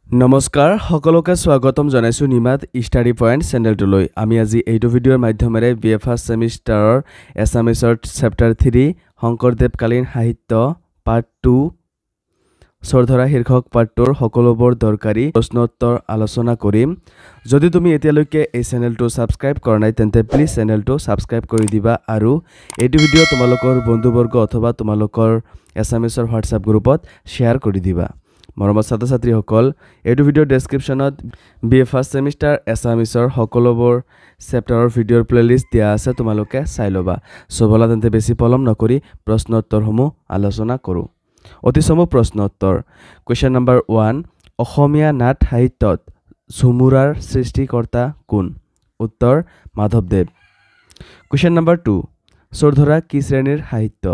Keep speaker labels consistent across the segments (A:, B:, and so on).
A: নমস্কাৰ সকলোকে স্বাগতম জনাইছো নিমাত ষ্টাডি পইণ্ট চেনেলটোলৈ আমি আজি এইটো ভিডিঅ'ৰ মাধ্যমেৰে বিএ ফাৰ্ষ্ট সেমিষ্টাৰৰ এছামিছৰ চেপ্টাৰ 3 শংকৰদেৱকালীন সাহিত্য পাৰ্ট 2 স্বৰধাৰা শীৰ্ষক পাৰ্টৰ সকলোবোৰ দৰকাৰী প্ৰশ্নোত্তৰ আলোচনা কৰিম যদি তুমি এতিয়ালৈকে এই চেনেলটো সাবস্ক্ৰাইব কৰা নাই তেন্তে প্লিজ চেনেলটো সাবস্ক্ৰাইব কৰি দিবা আৰু এইটো ভিডিঅ' তোমালোকৰ বন্ধুবৰ্গ অথবা তোমালোকৰ এছামিছৰ হোৱাটছআপ গ্ৰুপত শ্বেয়াৰ কৰি দিবা মৰমৰ ছাত্ৰ-ছাত্ৰীসকল এইটো ভিডিঅ' ডেসক্ৰিপচনত বিএ ফাৰ্ষ্ট সেমিষ্টাৰ এছামিছৰ সকলোবোৰ চেপ্টাৰৰ ভিডিঅ'ৰ প্লেলিষ্ট দিয়া আছে তোমালোকে চাই ল'বা সবলা তেন্তে বেছি পলম নকৰি প্ৰশ্ন উত্তৰসমূহ আলোচনা কৰোঁ অতি চমু প্ৰশ্ন উত্তৰ কোৱেশ্চন নম্বৰ 1 অসমীয়া নাট সাহিত্যত ঝুমুৰাৰ সৃষ্টিকৰ্তা কোন উত্তৰ মাধৱদেৱ কোৱেশ্চন নম্বৰ 2 স্বৰধৰা কি শ্ৰেণীৰ সাহিত্য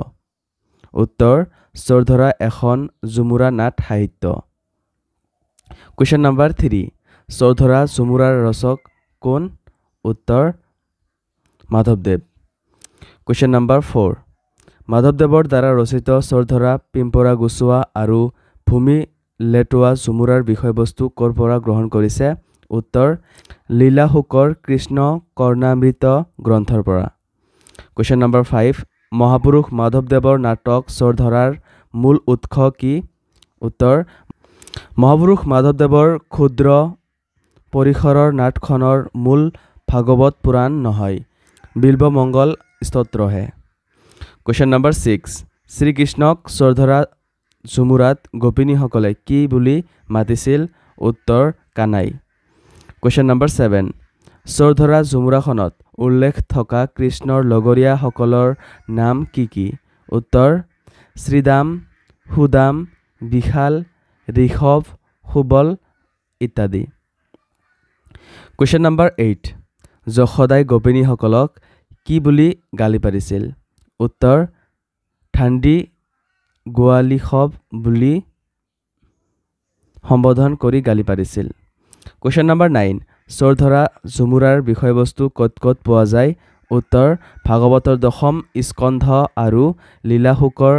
A: উত্তৰ স্বৰধৰা এখন ঝুমুৰা নাট সাহিত্য কোৱেশ্চন নম্বৰ 3 স্বৰধৰা ঝুমুৰাৰ ৰচক কোন উত্তৰ মাধৱদেৱ কোৱেশ্চন নম্বৰ 4 মাধৱদেৱৰ দ্বাৰা ৰচিত স্বৰধৰা পিম্পৰা গুচোৱা আৰু ভূমি লেটোৱা ঝুমুৰাৰ বিষয়বস্তু ক'ৰ পৰা গ্ৰহণ কৰিছে উত্তৰ লীলা শুকৰ কৃষ্ণ কৰ্ণামৃত গ্ৰন্থৰ পৰা কোৱেশ্চন নম্বৰ 5 মহাপুৰুষ মাধৱদেৱৰ নাটক স্বৰধৰাৰ মূল উৎস কি উত্তৰ মহাপুৰুষ মাধৱদেৱৰ ক্ষুদ্ৰ পৰিসৰৰ নাটখনৰ মূল ভাগৱত পুৰাণ নহয় বিল্বমঙ্গল স্তোত্ৰহে কোৱেশ্চন নম্বৰ 6 শ্ৰীকৃষ্ণক স্বৰধৰা ঝুমুৰাত গোপিনীসকলে কি বুলি মাতিছিল উত্তৰ কানাই কোৱেশ্চন নম্বৰ 7 স্বৰধৰা ঝুমুৰাখনত উল্লেখ থকা কৃষ্ণৰ লগৰীয়াসকলৰ নাম কি উত্তৰ শ্ৰীদাম সুদাম বিশাল ঋষভ সুবল ইত্যাদি কোৱেশ্চন নম্বৰ 8 যশোদাই গোপিনীসকলক কি বুলি গালি পাৰিছিল উত্তৰ ঠাণ্ডি গোৱালিখব বুলি সম্বোধন কৰি গালি পাৰিছিল কোৱেশ্চন নম্বৰ 9 স্বৰধৰা ঝুমুৰাৰ বিষয়বস্তু ক'ত পোৱা যায় উত্তৰ ভাগৱতৰ দশম স্কন্ধ আৰু লীলাশুকৰ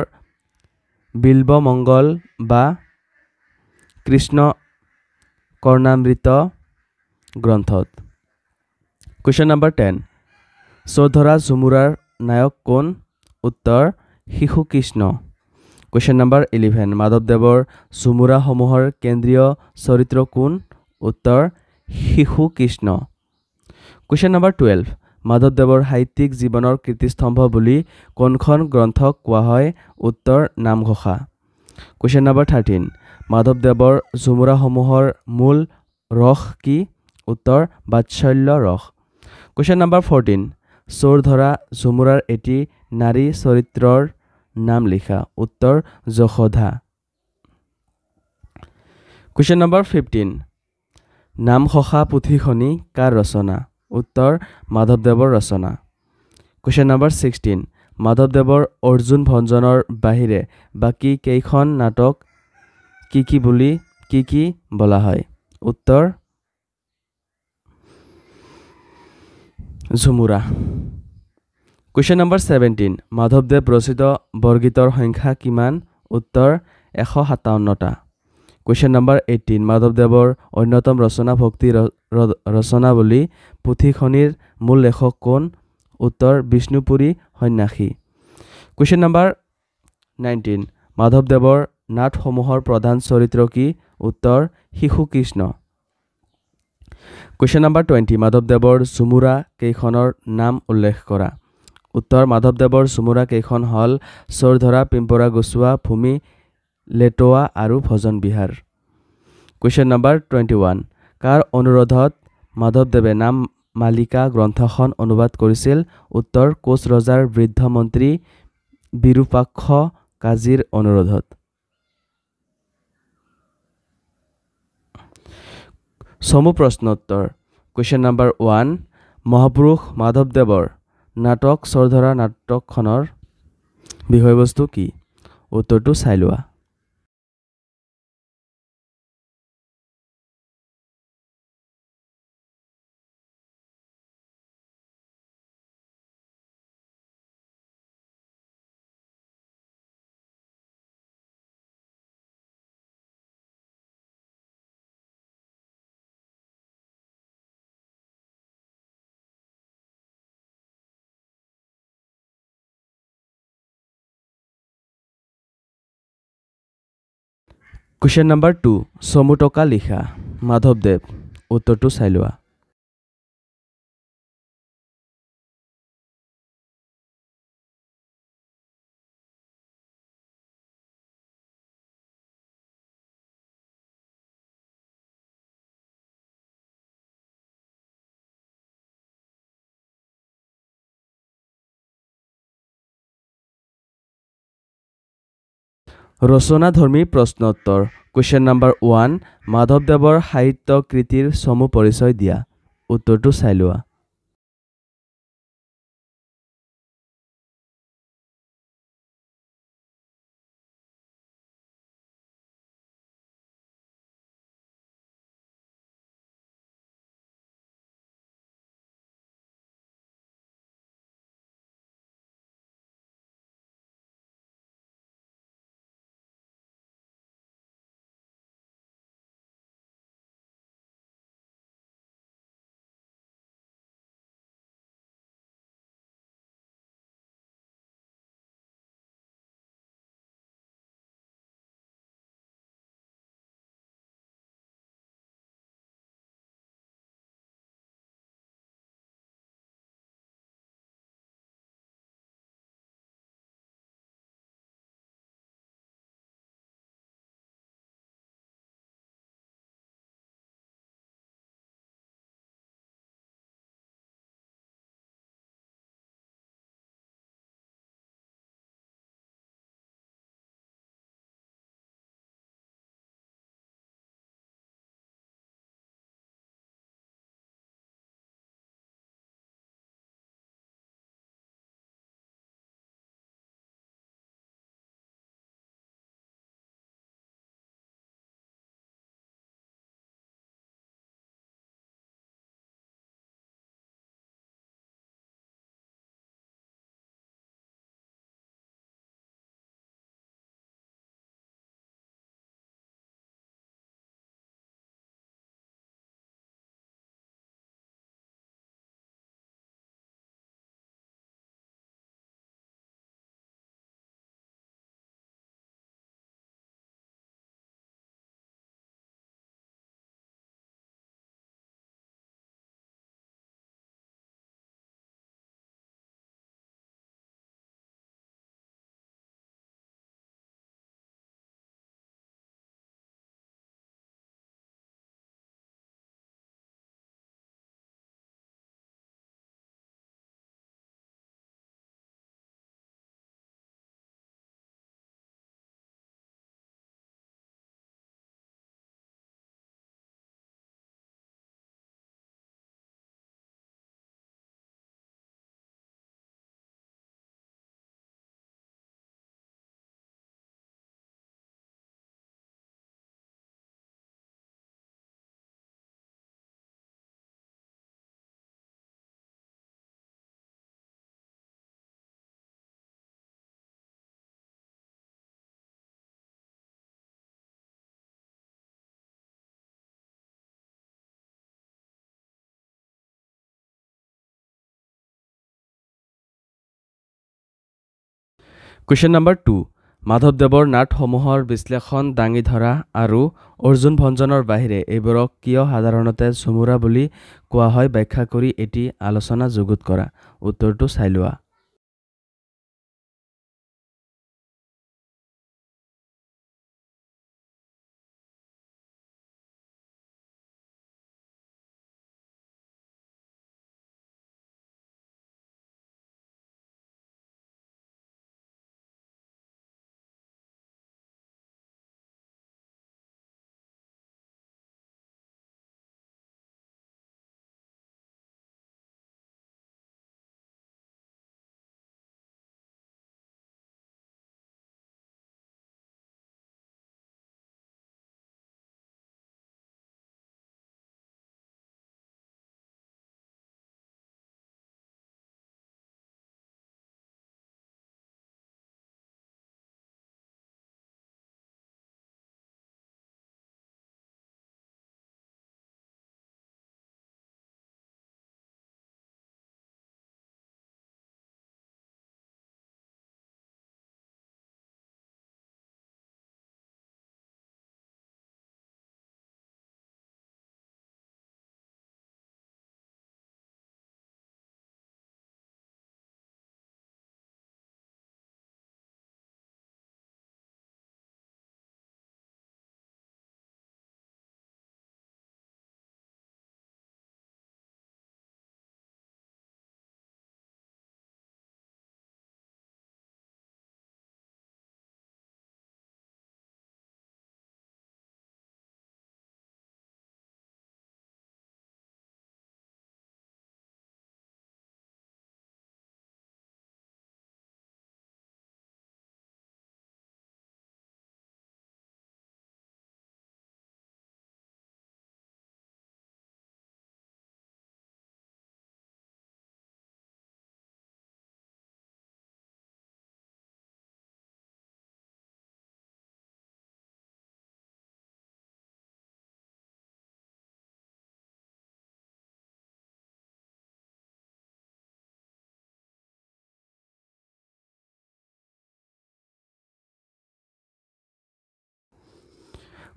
A: বিল্বমঙ্গল বা কৃষ্ণ কৰ্ণামৃত গ্ৰন্থত কোৱেশ্চন নম্বৰ 10 স্বৰধৰা ঝুমুৰাৰ নায়ক কোন উত্তৰ শিশু কৃষ্ণ কোৱেশ্চন নম্বৰ 11 মাধৱদেৱৰ ঝুমুৰাসমূহৰ কেন্দ্ৰীয় চৰিত্ৰ কোন উত্তৰ শিশু কৃষ্ণ কোৱেশ্চন নম্বৰ 12 মাধৱদেৱৰ সাহিত্যিক জীৱনৰ কীৰ্তিস্তম্ভ বুলি কোনখন গ্ৰন্থক কোৱা হয় উত্তৰ নামঘোষা কোৱেশ্চন নম্বৰ 13 মাধৱদেৱৰ ঝুমুৰাসমূহৰ মূল ৰস কি উত্তৰ বাৎসল্য ৰস কোৱেশ্চন নম্বৰ 14 স্বৰধৰা ঝুমুৰাৰ এটি নাৰী চৰিত্ৰৰ নাম লিখা উত্তৰ যশোধা কোৱেশ্চন নম্বৰ 15 নামঘোষা পুথিখনি কাৰ ৰচনা উত্তৰ মাধৱদেৱৰ ৰচনা কোৱেশ্চন নম্বৰ 16 মাধৱদেৱৰ অৰ্জুন ভঞ্জনৰ বাহিৰে বাকী কেইখন নাটক কি বলা হয় উত্তৰ ঝুমুৰা কোৱেশ্চন নম্বৰ 17 মাধৱদেৱ ৰচিত বৰগীতৰ সংখ্যা কিমান উত্তৰ 157টা কোৱেশ্চন নম্বৰ 18 মাধৱদেৱৰ অন্যতম ৰচনা ভক্তি ৰচনাৱলী পুথিখনিৰ মূল লেখক কোন উত্তৰ বিষ্ণুপুৰী সন্যাসী কোৱেশ্চন নম্বৰ 19 মাধৱদেৱৰ নাটসমূহৰ প্ৰধান চৰিত্ৰ কি উত্তৰ শিশু কৃষ্ণ কোৱেশ্চন নম্বৰ 20 মাধৱদেৱৰ ঝুমুৰা কেইখনৰ নাম উল্লেখ কৰা উত্তৰ মাধৱদেৱৰ ঝুমুৰা কেইখন হল স্বৰধৰা পিম্পৰা গুচোৱা ভূমি লেটোৱা আৰু ভজন বিহাৰ কোৱেশ্চন নম্বৰ 21 কাৰ অনুৰোধত মাধৱদেৱে নাম মালিকা গ্ৰন্থখন অনুবাদ কৰিছিল উত্তৰ কোচ ৰজাৰ বৃদ্ধ মন্ত্ৰী বিৰুপাক্ষ কাজীৰ অনুৰোধত চমু প্ৰশ্ন উত্তৰ কোৱেশ্চন নম্বৰ 1 মহাপুৰুষ মাধৱদেৱৰ নাটক স্বৰধৰা নাটকখনৰ বিষয়বস্তু কি উত্তৰটো চাই লোৱা কুৱেশ্যন নম্বৰ 2 চমু টকা লিখা মাধৱদেৱ উত্তৰটো চাই লোৱা ৰচনাধৰ্মী প্ৰশ্ন উত্তৰ কুৱেশ্যন নম্বৰ 1 মাধৱদেৱৰ সাহিত্য কৃতিৰ চমু পৰিচয় দিয়া উত্তৰটো চাই লোৱা কুৱেশ্যন নম্বৰ 2 মাধৱদেৱৰ নাটসমূহৰ বিশ্লেষণ দাঙি ধৰা আৰু অৰ্জুন ভঞ্জনৰ বাহিৰে এইবোৰক কিয় সাধাৰণতে ঝুমুৰা বুলি কোৱা হয় ব্যাখ্যা কৰি এটি আলোচনা যুগুত কৰা উত্তৰটো চাই লোৱা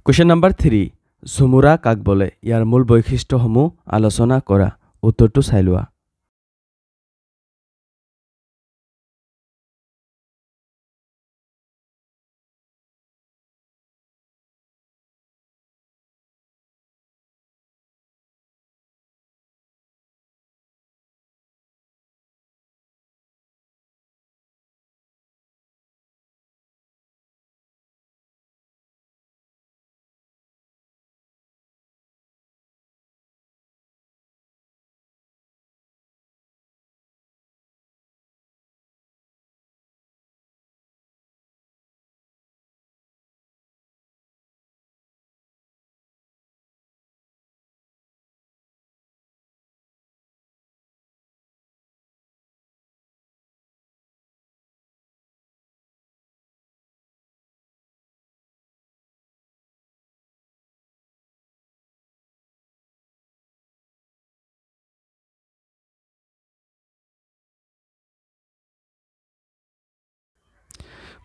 A: কুৱেশ্যন নম্বৰ 3 ঝুমুৰা কাক বোলে ইয়াৰ মূল বৈশিষ্ট্যসমূহ আলোচনা কৰা উত্তৰটো চাই লোৱা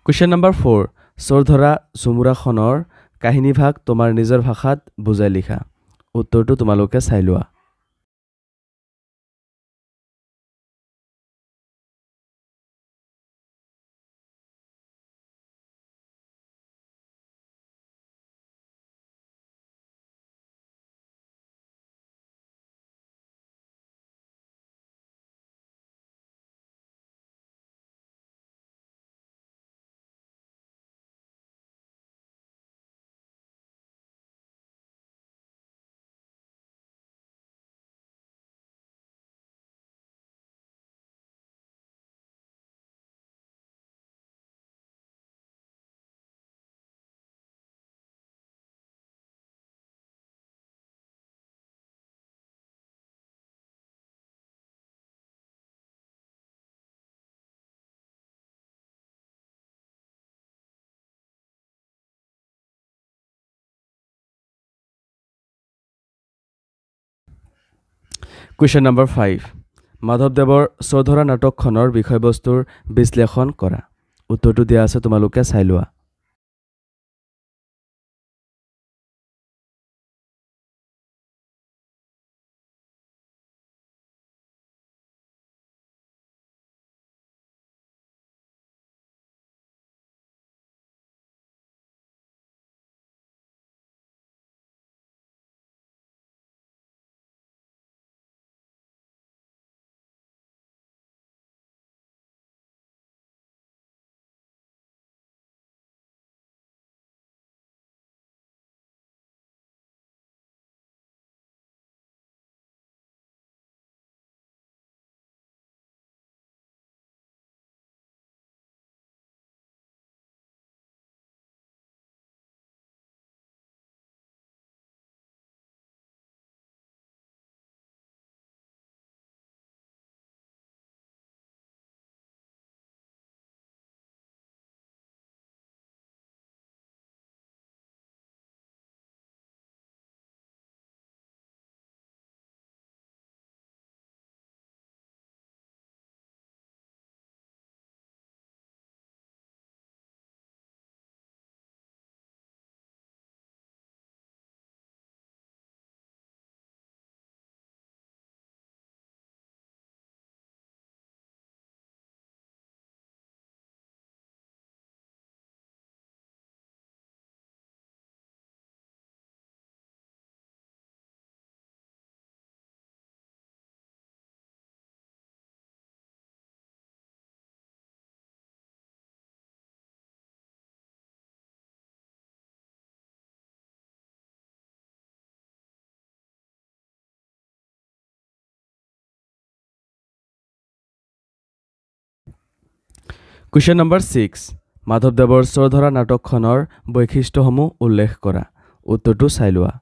A: কুৱেশ্যন নম্বৰ 4 চোৰ ধৰা ঝুমুৰাখনৰ কাহিনীভাগ তোমাৰ নিজৰ ভাষাত বুজাই লিখা উত্তৰটো তোমালোকে চাই লোৱা কুৱেশ্যন নম্বৰ 5 মাধৱদেৱৰ চোৰ ধৰা নাটকখনৰ বিষয়বস্তুৰ বিশ্লেষণ কৰা উত্তৰটো দিয়া আছে তোমালোকে চাই লোৱা কুৱেশ্যন নম্বৰ 6 মাধৱদেৱৰ চোৰ ধৰা নাটকখনৰ বৈশিষ্ট্যসমূহ উল্লেখ কৰা উত্তৰটো চাই লোৱা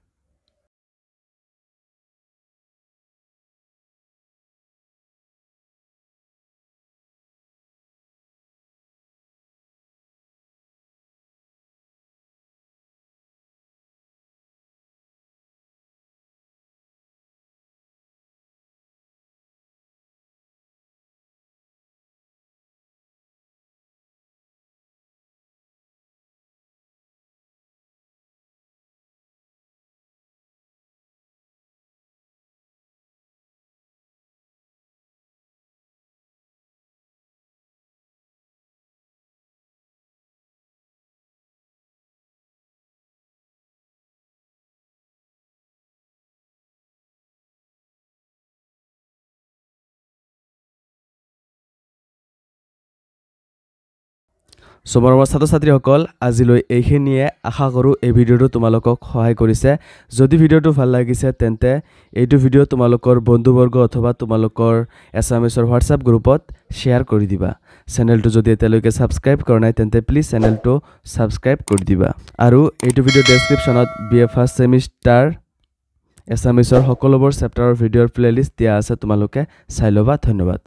A: সো মৰমৰ ছাত্ৰ-ছাত্ৰীসকল আজিলৈ এইখিনিয়ে আশা কৰোঁ এই ভিডিঅ'টো তোমালোকক সহায় কৰিছে যদি ভিডিঅ'টো ভাল লাগিছে তেন্তে এইটো ভিডিঅ' তোমালোকৰ বন্ধুবৰ্গ অথবা তোমালোকৰ এছামিছৰ হোৱাটছআপ গ্ৰুপত শ্বেয়াৰ কৰি দিবা চেনেলটো যদি এতিয়ালৈকে ছাবস্ক্ৰাইব কৰা নাই তেন্তে প্লিজ চেনেলটো ছাবস্ক্ৰাইব কৰি দিবা আৰু এইটো ভিডিঅ' ডেছক্ৰিপশ্যনত BA ফাৰ্ষ্ট ছেমিষ্টাৰ এছামিছৰ সকলোবোৰ চেপ্টাৰৰ ভিডিঅ'ৰ প্লেলিষ্ট দিয়া আছে তোমালোকে চাই ল'বা ধন্যবাদ